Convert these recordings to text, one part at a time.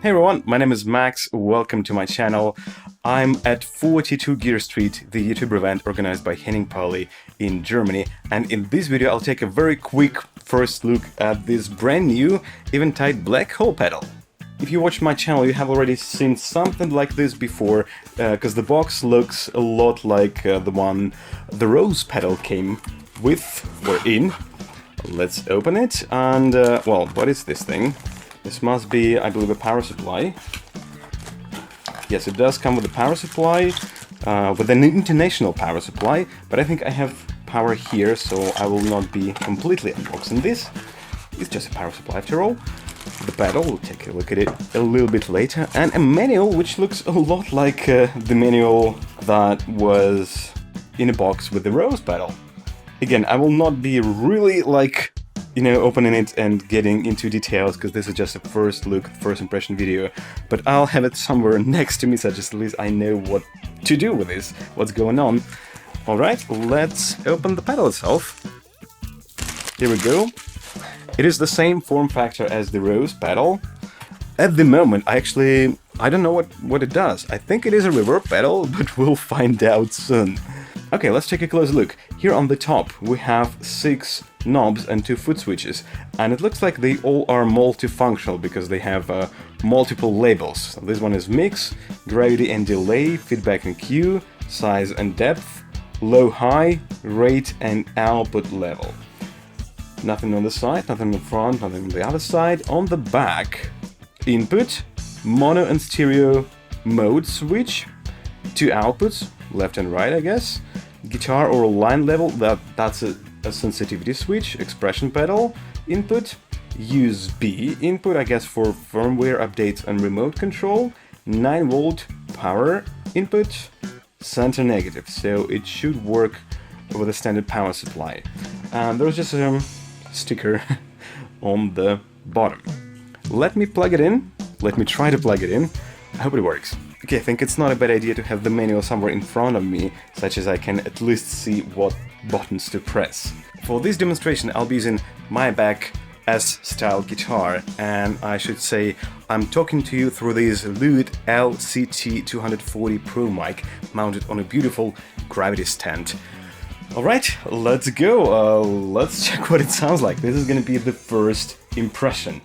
Hey everyone, my name is Max, welcome to my channel. I'm at 42 Gear Street, the YouTube event organized by Henning Pauli in Germany, and in this video I'll take a very quick first look at this brand new Eventide Blackhole pedal. If you watch my channel you have already seen something like this before, because the box looks a lot like the one the Rose pedal came with, or in. Let's open it, and well, what is this thing? This must be, I believe, a power supply. Yes, it does come with a power supply, with an international power supply, but I think I have power here, so I will not be completely unboxing this. It's just a power supply after all. The pedal, we'll take a look at it a little bit later, and a manual which looks a lot like the manual that was in a box with the Rose pedal. Again, I will not be really opening it and getting into details, because this is just a first look, first impression video, but I'll have it somewhere next to me, so just at least I know what to do with this, what's going on. Alright, let's open the pedal itself. Here we go. It is the same form factor as the Rose pedal. At the moment, I don't know what it does. I think it is a reverb pedal, but we'll find out soon. Okay, let's take a close look. Here on the top we have 6 knobs and 2 foot switches, and it looks like they all are multifunctional because they have multiple labels. So this one is mix, gravity and delay, feedback and cue, size and depth, low high, rate and output level. Nothing on the side, nothing in the front, nothing on the other side. On the back, input, mono and stereo mode switch, 2 outputs, left and right I guess, guitar or line level, that's a sensitivity switch, expression pedal, input, USB input I guess for firmware updates and remote control, 9 volt power input, center negative, so it should work with a standard power supply. And there's just a sticker on the bottom. Let me plug it in, let me try to plug it in, I hope it works. Okay, I think it's not a bad idea to have the manual somewhere in front of me, such as I can at least see what buttons to press. For this demonstration I'll be using my back S-style guitar, and I should say I'm talking to you through this Lewitt LCT240 Pro mic mounted on a beautiful gravity stand. Alright, let's go, let's check what it sounds like. This is gonna be the first impression.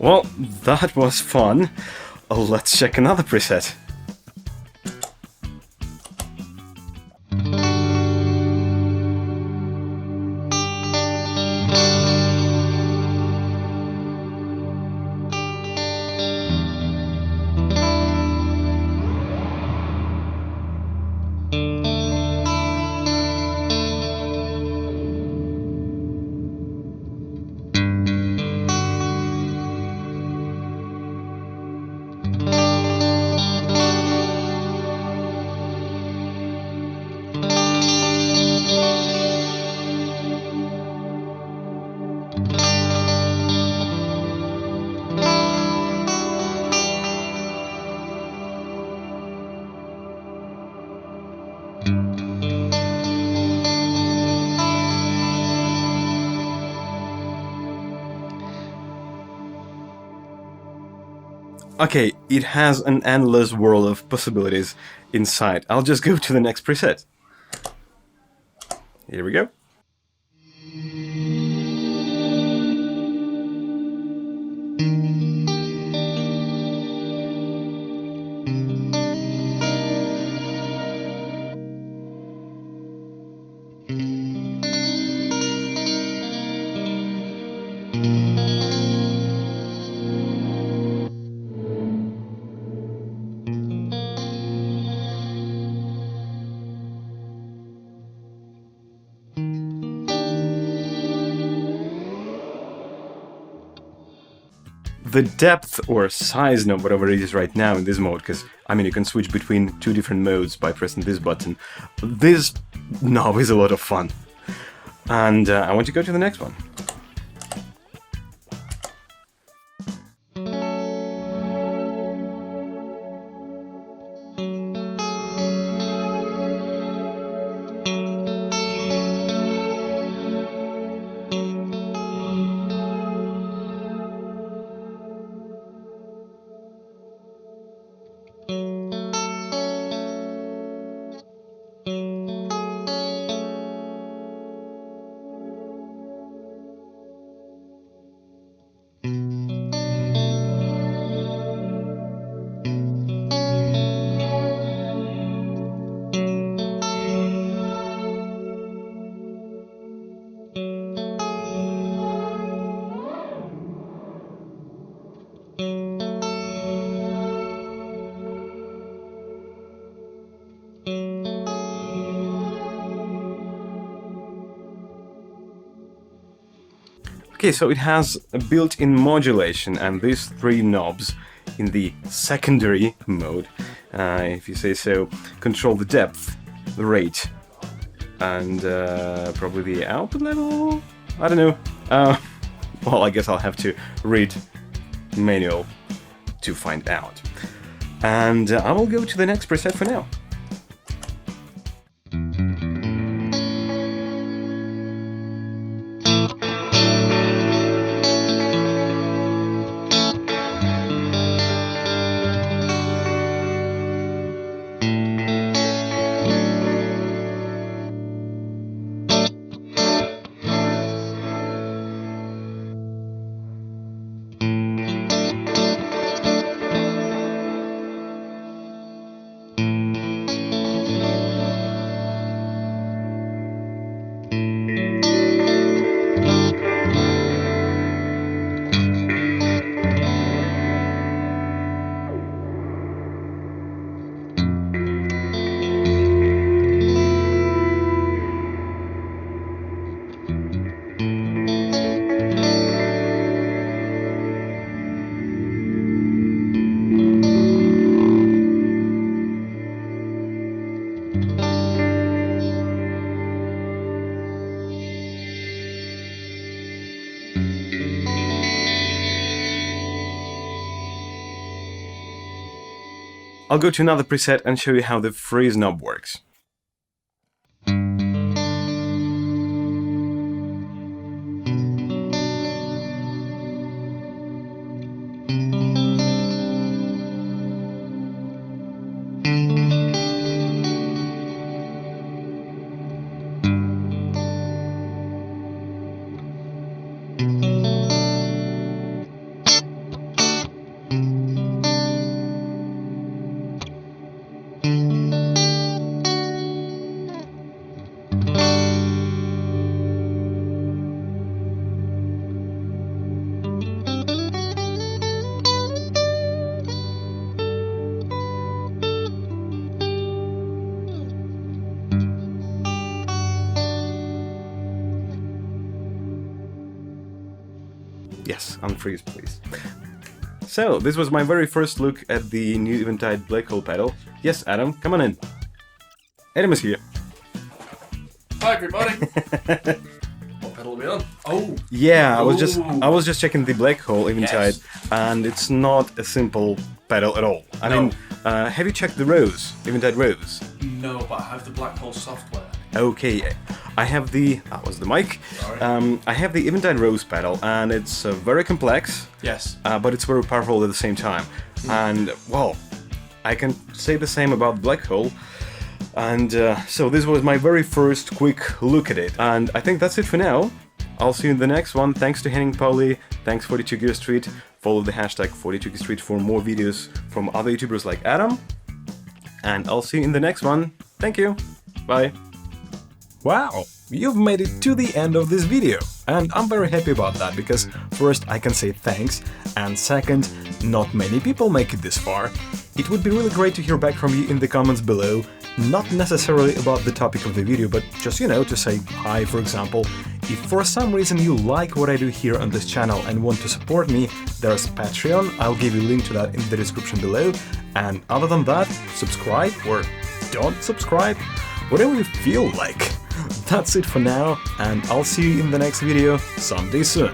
Well, that was fun. Let's check another preset. Okay, it has an endless world of possibilities inside. I'll just go to the next preset. Here we go. The depth or size knob, whatever it is right now in this mode, because I mean you can switch between two different modes by pressing this button. This knob is a lot of fun. And I want to go to the next one. Okay, so it has a built-in modulation, and these three knobs in the secondary mode, if you say so, control the depth, the rate, and probably the output level? I don't know. Well, I guess I'll have to read the manual to find out. And I will go to the next preset for now. I'll go to another preset and show you how the freeze knob works. Yes, unfreeze, please. So, this was my very first look at the new Eventide Blackhole pedal. Yes, Adam, come on in. Adam is here. Hi, everybody. What pedal are we on? Oh, yeah, I was just checking the Blackhole Eventide, Yes. and it's not a simple pedal at all. I No. mean, have you checked the Rose, Eventide Rose? no, but I have the Blackhole software. Okay, I have the... that was the mic. Sorry. I have the Eventide Rose pedal, and it's very complex, Yes. but it's very powerful at the same time. And, well, I can say the same about Black Hole. And so this was my very first quick look at it. And I think that's it for now. I'll see you in the next one. Thanks to Henning Pauli. Thanks 42 Gear Street. Follow the hashtag 42 Gear Street for more videos from other YouTubers like Adam. And I'll see you in the next one. Thank you. Bye. Wow, you've made it to the end of this video, and I'm very happy about that, because first I can say thanks, and second, not many people make it this far. It would be really great to hear back from you in the comments below, not necessarily about the topic of the video, but just, to say hi, for example. If for some reason you like what I do here on this channel and want to support me, there's Patreon, I'll give you a link to that in the description below, and other than that, subscribe or don't subscribe, whatever you feel like. That's it for now, and I'll see you in the next video someday soon.